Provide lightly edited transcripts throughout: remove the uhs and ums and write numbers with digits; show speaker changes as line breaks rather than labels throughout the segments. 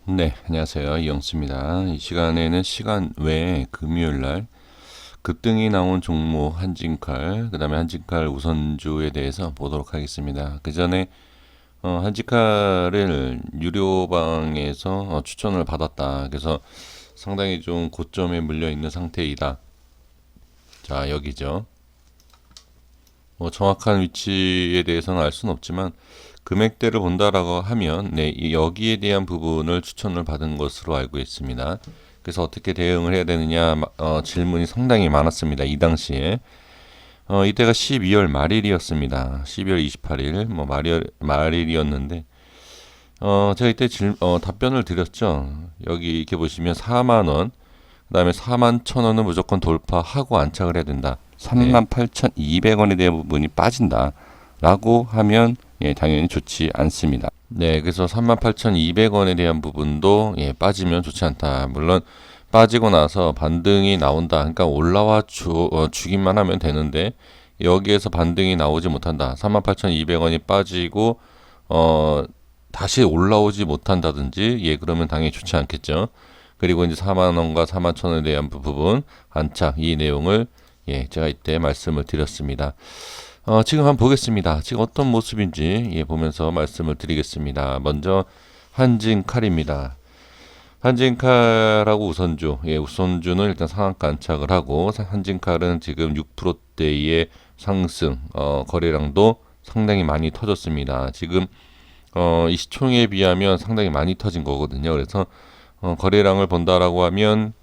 네, 안녕하세요. 이영수입니다. 이 시간에는 시간 외에 금요일 날 급등이 나온 종목 한진칼, 그 다음에 한진칼 우선주에 대해서 보도록 하겠습니다. 그 전에 한진칼을 유료방에서 추천을 받았다. 그래서 상당히 좀 고점에 물려 있는 상태이다. 자, 여기죠. 뭐 정확한 위치에 대해서는 알 수는 없지만 금액대를 본다라고 하면 여기에 대한 부분을 추천을 받은 것으로 알고 있습니다. 그래서 어떻게 대응을 해야 되느냐 질문이 상당히 많았습니다. 이 당시에 이때가 12월 말일이었습니다. 12월 28일 말일이었는데 제가 이때 답변을 드렸죠. 여기 이렇게 보시면 4만 원, 그다음에 4만 1,000원은 무조건 돌파하고 안착을 해야 된다. 38,200원에 대한 부분이 빠진다라고 하면 당연히 좋지 않습니다. 네, 그래서 38,200원에 대한 부분도 빠지면 좋지 않다. 물론 빠지고 나서 반등이 나온다. 그러니까 올라와 주기만 하면 되는데 여기에서 반등이 나오지 못한다. 38,200원이 빠지고 다시 올라오지 못한다든지 그러면 당연히 좋지 않겠죠. 그리고 이제 4만 원과 4만 1,000원에 대한 부분 안착 이 내용을 제가 이때 말씀을 드렸습니다. 지금 한번 보겠습니다. 지금 어떤 모습인지 보면서 말씀을 드리겠습니다. 먼저 한진칼입니다. 한진칼하고 우선주, 우선주는 일단 상한가 안착을 하고 한진칼은 지금 6%대의 상승, 거래량도 상당히 많이 터졌습니다. 지금 이 시총에 비하면 상당히 많이 터진 거거든요. 그래서 거래량을 본다라고 하면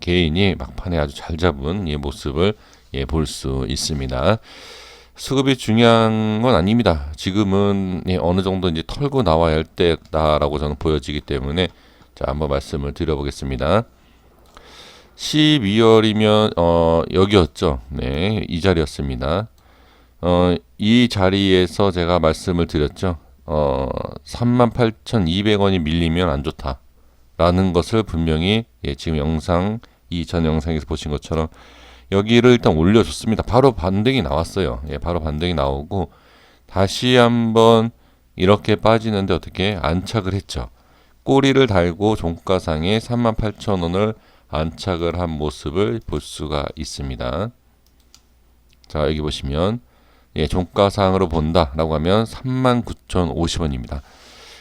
개인이 막판에 아주 잘 잡은 모습을 볼 수 있습니다. 수급이 중요한 건 아닙니다. 지금은 어느 정도 이제 털고 나와야 할 때다라고 저는 보여지기 때문에 자 한번 말씀을 드려보겠습니다. 12월이면 여기였죠. 네, 이 자리였습니다. 이 자리에서 제가 말씀을 드렸죠. 38,200원이 밀리면 안 좋다라는 것을 분명히 지금 이 전 영상에서 보신 것처럼 여기를 일단 올려줬습니다. 바로 반등이 나왔어요. 바로 반등이 나오고 다시 한번 이렇게 빠지는데 어떻게 안착을 했죠. 꼬리를 달고 종가상에 38,000원을 안착을 한 모습을 볼 수가 있습니다. 자, 여기 보시면 종가상으로 본다라고 하면 39,050원입니다.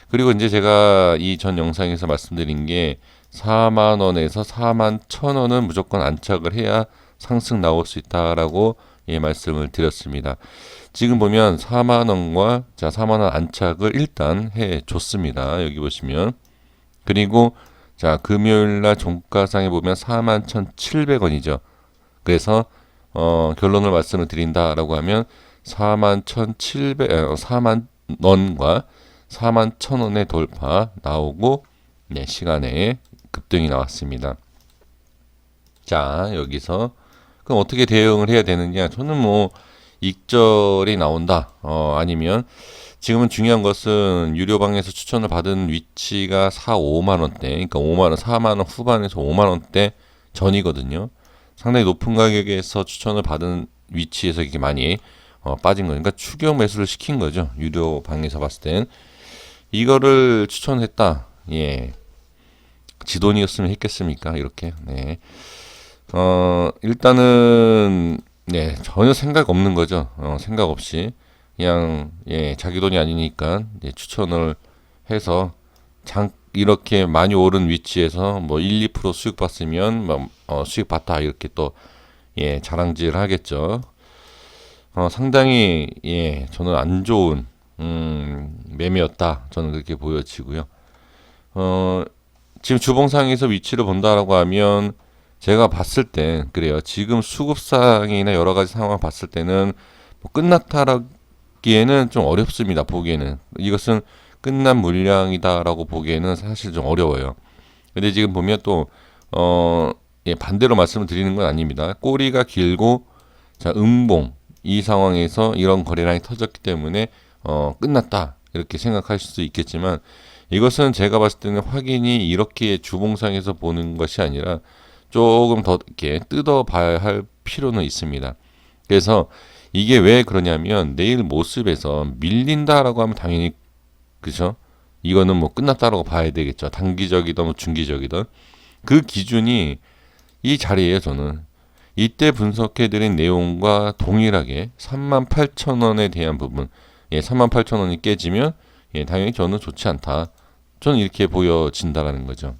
그리고 이제 제가 이 전 영상에서 말씀드린 게 4만 원에서 4만 1,000원은 무조건 안착을 해야 상승 나올 수 있다라고 말씀을 드렸습니다. 지금 보면 4만 원과 4만 원 안착을 일단 해 줬습니다. 여기 보시면 그리고 금요일 날 종가상에 보면 41,700원이죠. 그래서 결론을 말씀을 드린다라고 하면 4만 원과 4만 1,000원의 돌파 나오고 시간에 급등이 나왔습니다. 자, 여기서 그럼 어떻게 대응을 해야 되느냐? 저는 뭐 익절이 나온다. 아니면 지금은 중요한 것은 유료방에서 추천을 받은 위치가 4, 5만 원대. 그러니까 5만 원, 4만 원 후반에서 5만 원대 전이거든요. 상당히 높은 가격에서 추천을 받은 위치에서 이게 많이 빠진 거니까 추격 매수를 시킨 거죠. 유료방에서 봤을 땐 이거를 추천했다. 지 돈이었으면 했겠습니까? 이렇게. 네. 일단은 전혀 생각 없는 거죠. 생각 없이 그냥 자기 돈이 아니니까 추천을 해서 이렇게 많이 오른 위치에서 뭐 1, 2% 수익 봤으면 수익 봤다 이렇게 또 자랑질 하겠죠. 상당히 저는 안 좋은 매매였다. 저는 그렇게 보여지고요. 지금 주봉상에서 위치를 본다라고 하면 제가 봤을 땐 그래요. 지금 수급상이나 여러 가지 상황 봤을 때는 뭐 끝났다라기에는 좀 어렵습니다. 보기에는 이것은 끝난 물량이다라고 보기에는 사실 좀 어려워요. 근데 지금 보면 또 반대로 말씀을 드리는 건 아닙니다. 꼬리가 길고 음봉 이 상황에서 이런 거래량이 터졌기 때문에 끝났다 이렇게 생각하실 수 있겠지만 이것은 제가 봤을 때는 확인이 이렇게 주봉상에서 보는 것이 아니라 조금 더 이렇게 뜯어봐야 할 필요는 있습니다. 그래서 이게 왜 그러냐면 내일 모습에서 밀린다라고 하면 당연히 그죠? 이거는 뭐 끝났다라고 봐야 되겠죠. 단기적이든 뭐 중기적이든 그 기준이 이 자리에요. 저는 이때 분석해드린 내용과 동일하게 38,000원에 대한 부분, 38,000원이 깨지면 당연히 저는 좋지 않다. 저는 이렇게 보여진다라는 거죠.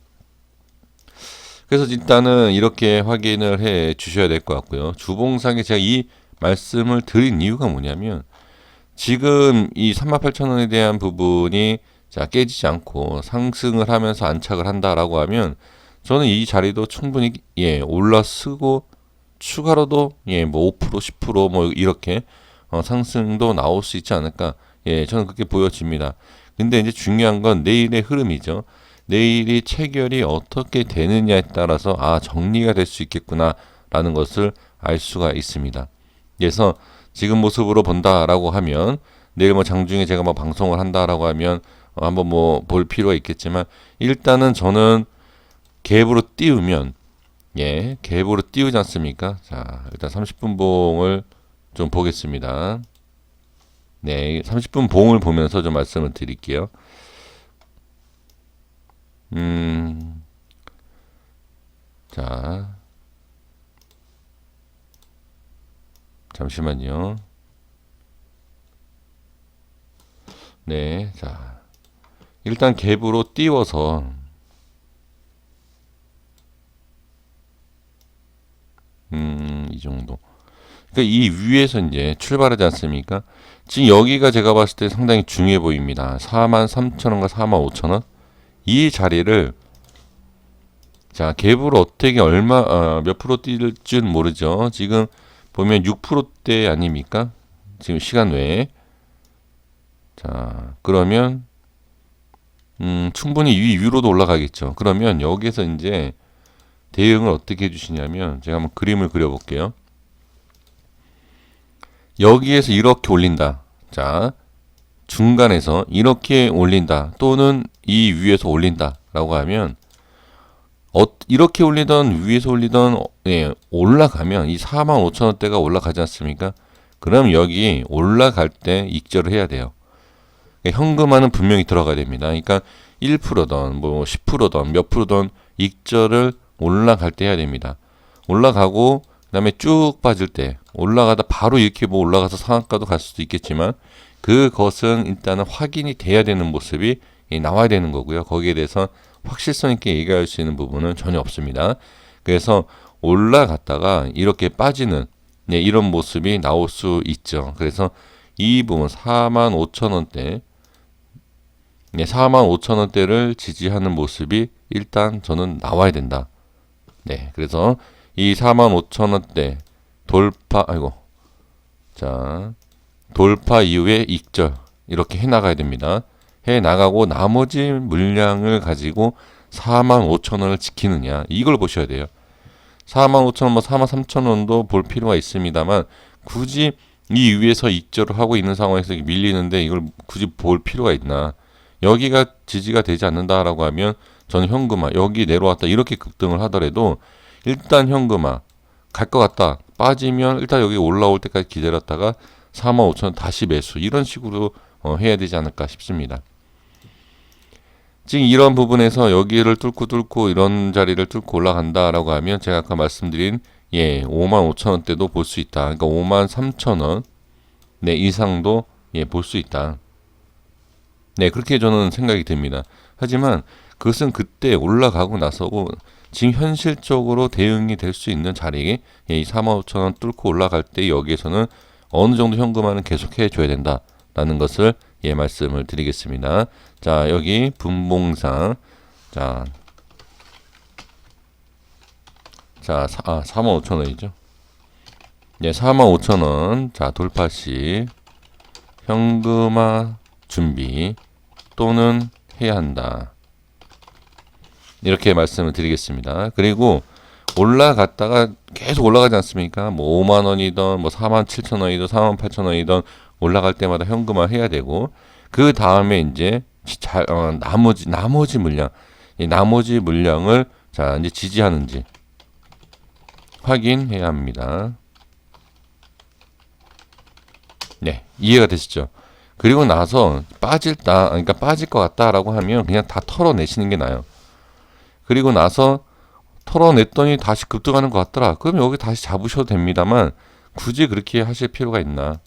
그래서 일단은 이렇게 확인을 해 주셔야 될 것 같고요. 주봉상에 제가 이 말씀을 드린 이유가 뭐냐면 지금 이 38,000원에 대한 부분이 자 깨지지 않고 상승을 하면서 안착을 한다라고 하면 저는 이 자리도 충분히 올라서고 추가로도 뭐 5% 10%뭐 이렇게 상승도 나올 수 있지 않을까. 저는 그렇게 보여집니다. 근데 이제 중요한 건 내일의 흐름이죠. 내일이 체결이 어떻게 되느냐에 따라서 정리가 될 수 있겠구나라는 것을 알 수가 있습니다. 그래서 지금 모습으로 본다라고 하면 내일 뭐 장중에 제가 뭐 방송을 한다라고 하면 한번 뭐 볼 필요가 있겠지만 일단은 저는 갭으로 띄우면 갭으로 띄우지 않습니까? 자, 일단 30분 봉을 좀 보겠습니다. 네, 30분 봉을 보면서 좀 말씀을 드릴게요. 자, 잠시만요. 네, 자, 일단 갭으로 띄워서 이 정도. 그러니까 이 위에서 이제 출발하지 않습니까? 지금 여기가 제가 봤을 때 상당히 중요해 보입니다. 43,000원과 45,000원. 이 자리를 자, 갭으로 어떻게 몇 프로 뛸지는 모르죠. 지금 보면 6%대 아닙니까? 지금 시간 외에. 자, 그러면 충분히 위로도 올라가겠죠. 그러면 여기에서 이제 대응을 어떻게 해주시냐면 제가 한번 그림을 그려볼게요. 여기에서 이렇게 올린다. 자, 중간에서 이렇게 올린다. 또는 이 위에서 올린다. 라고 하면 이렇게 올리던 위에서 올리던 올라가면 이 45,000원대가 올라가지 않습니까? 그럼 여기 올라갈 때 익절을 해야 돼요. 현금화는 분명히 들어가야 됩니다. 그러니까 1%던 뭐 10%던 몇 프로던 익절을 올라갈 때 해야 됩니다. 올라가고 그다음에 쭉 빠질 때 올라가다 바로 이렇게 뭐 올라가서 상한가도 갈 수도 있겠지만 그것은 일단은 확인이 돼야 되는 모습이 나와야 되는 거고요. 거기에 대해서 확실성 있게 얘기할 수 있는 부분은 전혀 없습니다. 그래서 올라갔다가 이렇게 빠지는 이런 모습이 나올 수 있죠. 그래서 이 부분 45,000원대 45,000원대를 지지하는 모습이 일단 저는 나와야 된다. 네, 그래서 이 45,000원대 돌파 이후에 익절 이렇게 해 나가야 됩니다. 해 나가고 나머지 물량을 가지고 45,000원을 지키느냐 이걸 보셔야 돼요. 45,000원, 뭐 43,000원도 볼 필요가 있습니다만 굳이 이 위에서 익절을 하고 있는 상황에서 밀리는데 이걸 굳이 볼 필요가 있나? 여기가 지지가 되지 않는다라고 하면 저는 현금화 여기 내려왔다 이렇게 급등을 하더라도 일단 현금화 갈 것 같다 빠지면 일단 여기 올라올 때까지 기다렸다가 45,000원 다시 매수 이런 식으로 해야 되지 않을까 싶습니다. 지금 이런 부분에서 여기를 뚫고 이런 자리를 뚫고 올라간다라고 하면 제가 아까 말씀드린 55,000원대도 볼 수 있다. 그러니까 53,000원 이상도 볼 수 있다. 네, 그렇게 저는 생각이 듭니다. 하지만 그것은 그때 올라가고 나서고 지금 현실적으로 대응이 될 수 있는 자리 이 45,000원 뚫고 올라갈 때 여기에서는 어느 정도 현금화는 계속해 줘야 된다라는 것을 말씀을 드리겠습니다. 자, 여기 분봉상 자 45,000원이죠. 네, 45,000원. 자, 돌파 시 현금화 준비 또는 해야 한다. 이렇게 말씀을 드리겠습니다. 그리고 올라갔다가 계속 올라가지 않습니까? 뭐 5만 원이든 뭐 47,000원이든 48,000원이든 올라갈 때마다 현금화 해야 되고 그 다음에 이제 나머지 물량 이 나머지 물량을 자 이제 지지하는지 확인해야 합니다. 네, 이해가 되시죠? 그리고 나서 그러니까 빠질 것 같다라고 하면 그냥 다 털어내시는 게 나아요. 그리고 나서 털어냈더니 다시 급등하는 것 같더라. 그럼 여기 다시 잡으셔도 됩니다만 굳이 그렇게 하실 필요가 있나?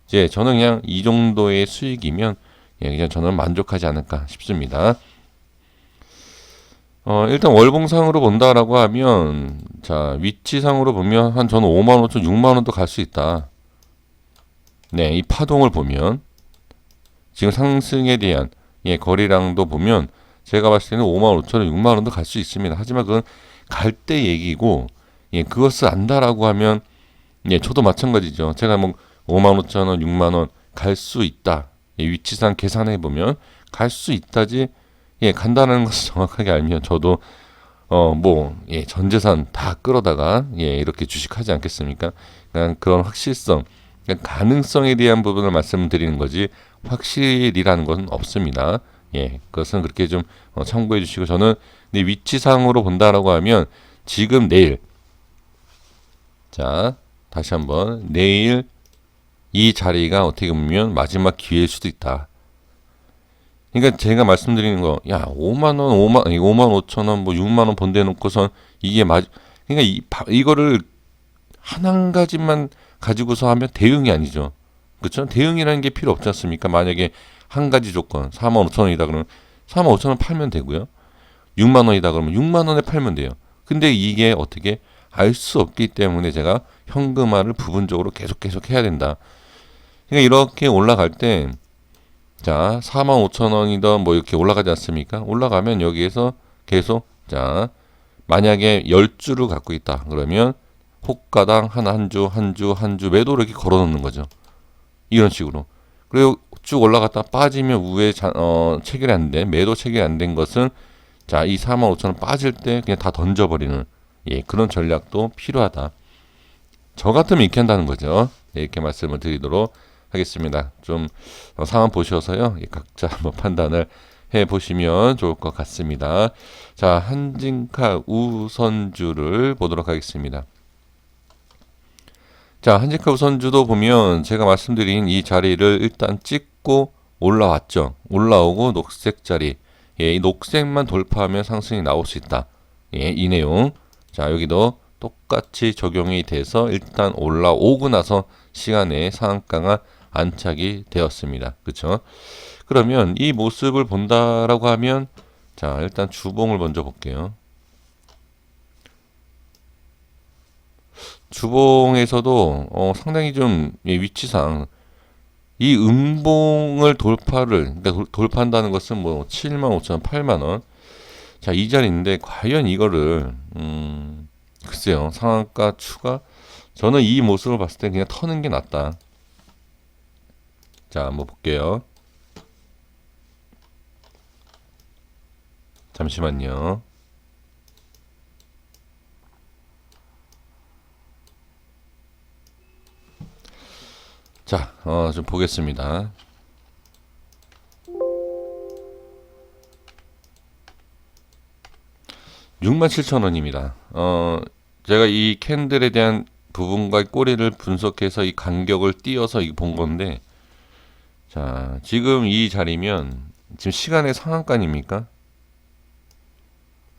이제 저는 그냥 이 정도의 수익이면 그냥 저는 만족하지 않을까 싶습니다. 일단 월봉상으로 본다라고 하면 자 위치상으로 보면 한 저는 5만 5천 6만 원도 갈 수 있다. 네, 이 파동을 보면 지금 상승에 대한 거리량도 보면 제가 봤을 때는 5만 5천 원, 6만 원도 갈 수 있습니다. 하지만 그건 갈 때 얘기고 그것을 안다라고 하면 저도 마찬가지죠. 제가 뭐 5만 5천 원, 6만 원 갈 수 있다. 위치상 계산해 보면 갈 수 있다지. 간다는 것을 정확하게 알면 저도 전 재산 다 끌어다가 이렇게 주식하지 않겠습니까? 그냥 그런 확실성, 가능성에 대한 부분을 말씀드리는 거지 확실이라는 것은 없습니다. 그것은 그렇게 좀 참고해 주시고 저는 위치상으로 본다라고 하면 지금 내일 자 다시 한번 내일 이 자리가 어떻게 보면 마지막 기회일 수도 있다. 그러니까 제가 말씀드리는 거, 야 5만 원, 5만 5천 원, 뭐 6만 원 번대 놓고선 이게 그러니까 이거를 한 가지만 가지고서 하면 대응이 아니죠. 그렇죠? 대응이라는 게 필요 없지 않습니까? 만약에 한 가지 조건 4만 5천 원이다 그러면 4만 5천 원 팔면 되고요. 6만 원이다 그러면 6만 원에 팔면 돼요. 근데 이게 어떻게 알 수 없기 때문에 제가 현금화를 부분적으로 계속 해야 된다. 그러니까 이렇게 올라갈 때 자, 4만 5천 원이던 뭐 이렇게 올라가지 않습니까? 올라가면 여기에서 계속 자, 만약에 10주를 갖고 있다. 그러면 호가당 한 주 매도를 이렇게 걸어 놓는 거죠. 이런 식으로. 그리고 쭉 올라갔다 빠지면 우에 체결이 안 돼. 매도 체결이 안 된 것은 자, 이 4만 5천 원 빠질 때 그냥 다 던져버리는 그런 전략도 필요하다. 저 같으면 이렇게 한다는 거죠. 이렇게 말씀을 드리도록 하겠습니다. 좀 상황 보셔서요. 각자 한번 판단을 해보시면 좋을 것 같습니다. 자, 한진카 우선주를 보도록 하겠습니다. 자, 한진카 우선주도 보면 제가 말씀드린 이 자리를 일단 찍고 올라왔죠. 올라오고 녹색 자리. 이 녹색만 돌파하면 상승이 나올 수 있다. 이 내용. 자, 여기도 똑같이 적용이 돼서 일단 올라오고 나서 시간에 상한가가 안착이 되었습니다. 그렇죠? 그러면 이 모습을 본다라고 하면 자, 일단 주봉을 먼저 볼게요. 주봉에서도 상당히 좀 위치상 이 음봉을 그러니까 돌파한다는 것은 뭐 7만 5천 원, 8만 원. 자, 이 자리인데 과연 이거를 글쎄요. 상한가 추가 저는 이 모습을 봤을 때 그냥 터는 게 낫다. 자, 한번 볼게요. 잠시만요. 자, 좀 보겠습니다. (67,000원입니다) 제가 이 캔들에 대한 부분과 꼬리를 분석해서 이 간격을 띄어서 본 건데 자, 지금 이 자리면 지금 시간의 상한가입니까?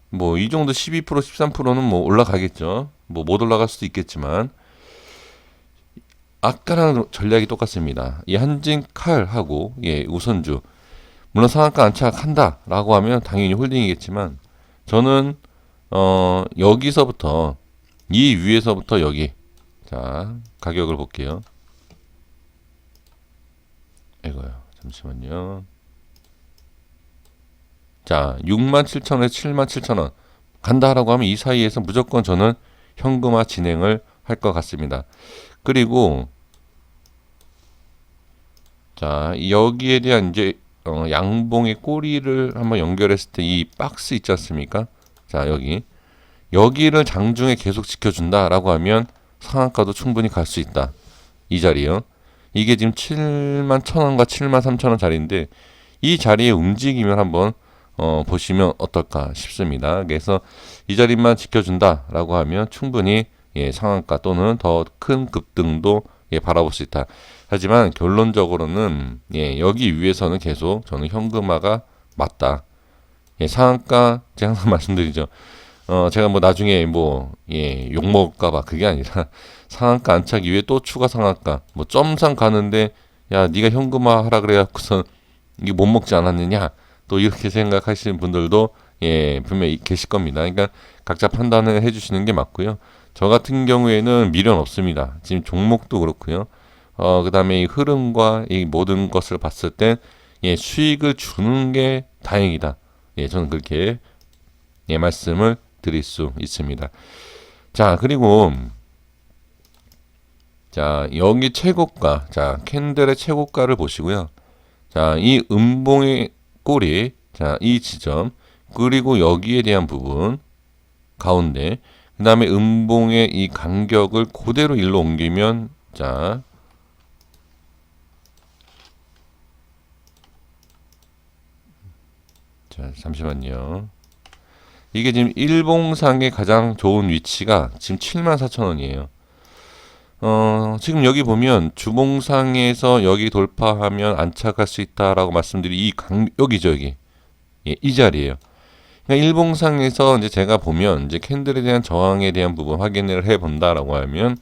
뭐 이 정도 12% 13%는 뭐 올라가겠죠. 뭐 못 올라갈 수도 있겠지만 아까랑 전략이 똑같습니다. 이 한진칼하고 우선주 물론 상한가 안착한다라고 하면 당연히 홀딩이겠지만 저는 여기서부터 이 위에서부터 여기 자 가격을 볼게요. 이거요. 잠시만요. 자, 67,000원에서 77,000원 간다라고 하면 이 사이에서 무조건 저는 현금화 진행을 할 것 같습니다. 그리고 자, 여기에 대한 이제 양봉의 꼬리를 한번 연결했을 때 이 박스 있지 않습니까? 자, 여기를 장중에 계속 지켜준다라고 하면 상한가도 충분히 갈 수 있다. 이 자리요. 이게 지금 7만 1,000원과 7만 3,000원 자리인데 이 자리에 움직이면 한번 보시면 어떨까 싶습니다. 그래서 이 자리만 지켜준다라고 하면 충분히 상한가 또는 더 큰 급등도 예, 바라볼 수 있다. 하지만 결론적으로는 예, 여기 위에서는 계속 저는 현금화가 맞다. 예, 상한가 제가 항상 말씀드리죠. 제가 뭐 나중에 뭐 예, 욕 먹을까봐 그게 아니라 상한가 안착 이후에 또 추가 상한가 뭐 점상 가는데 야 네가 현금화 하라 그래갖고서 이게 못 먹지 않았느냐 또 이렇게 생각하시는 분들도 예, 분명히 계실 겁니다. 그러니까 각자 판단을 해주시는 게 맞고요. 저 같은 경우에는 미련 없습니다. 지금 종목도 그렇고요. 그다음에 이 흐름과 이 모든 것을 봤을 때 예, 수익을 주는 게 다행이다. 예, 저는 그렇게 예, 말씀을 드릴 수 있습니다. 자, 그리고 자, 여기 최고가, 자, 캔들의 최고가를 보시고요. 자, 이 음봉의 꼬리, 자, 이 지점, 그리고 여기에 대한 부분, 가운데, 그 다음에 음봉의 이 간격을 그대로 일로 옮기면, 자, 잠시만요. 이게 지금 일봉상의 가장 좋은 위치가 지금 74,000원이에요. 지금 여기 보면 주봉상에서 여기 돌파하면 안착할 수 있다라고 말씀드린 여기죠, 여기. 예, 이 자리예요. 그러니까 일봉상에서 이제 제가 보면 이제 캔들에 대한 저항에 대한 부분 확인을 해 본다라고 하면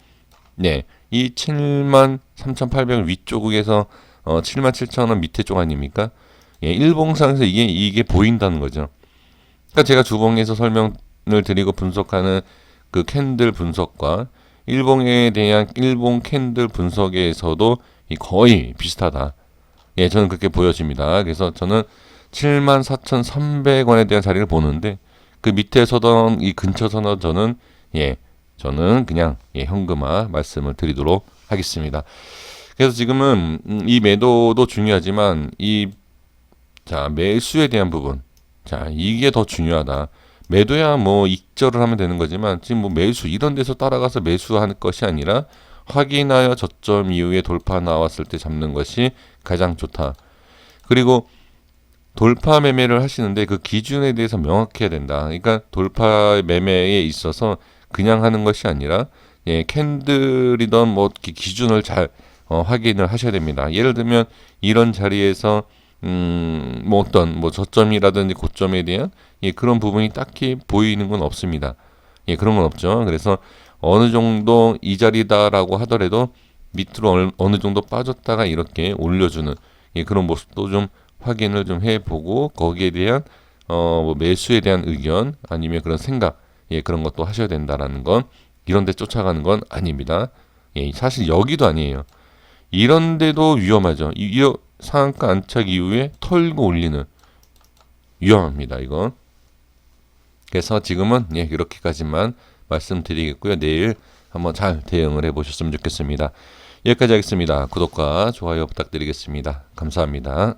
네, 이 73,800 위쪽에서 77,000원 밑에 쪽 아닙니까? 예, 일봉상에서 이게 보인다는 거죠. 그러니까 제가 주봉에서 설명을 드리고 분석하는 그 캔들 분석과 일봉에 대한 일봉 캔들 분석에서도 거의 비슷하다. 예, 저는 그렇게 보여집니다. 그래서 저는 74,300원에 대한 자리를 보는데 그 밑에서던 이 근처서는 저는 그냥 예, 현금화 말씀을 드리도록 하겠습니다. 그래서 지금은 이 매도도 중요하지만 자, 매수에 대한 부분, 자, 이게 더 중요하다. 매도야 뭐 익절을 하면 되는 거지만 지금 뭐 매수 이런 데서 따라가서 매수하는 것이 아니라 확인하여 저점 이후에 돌파 나왔을 때 잡는 것이 가장 좋다. 그리고 돌파 매매를 하시는데 그 기준에 대해서 명확해야 된다. 그러니까 돌파 매매에 있어서 그냥 하는 것이 아니라 예, 캔들이던 뭐 기준을 잘 확인을 하셔야 됩니다. 예를 들면 이런 자리에서 뭐 어떤 뭐 저점이라든지 고점에 대한 예, 그런 부분이 딱히 보이는 건 없습니다. 예, 그런 건 없죠. 그래서 어느 정도 이 자리다라고 하더라도 밑으로 어느 정도 빠졌다가 이렇게 올려주는 예, 그런 모습도 좀 확인을 좀 해보고 거기에 대한 뭐 매수에 대한 의견 아니면 그런 생각 예, 그런 것도 하셔야 된다라는 건 이런 데 쫓아가는 건 아닙니다. 예, 사실 여기도 아니에요. 이런 데도 위험하죠. 상한가 안착 이후에 털고 올리는 위험합니다. 이건. 그래서 지금은 예, 이렇게까지만 말씀드리겠고요. 내일 한번 잘 대응을 해보셨으면 좋겠습니다. 여기까지 하겠습니다. 구독과 좋아요 부탁드리겠습니다. 감사합니다.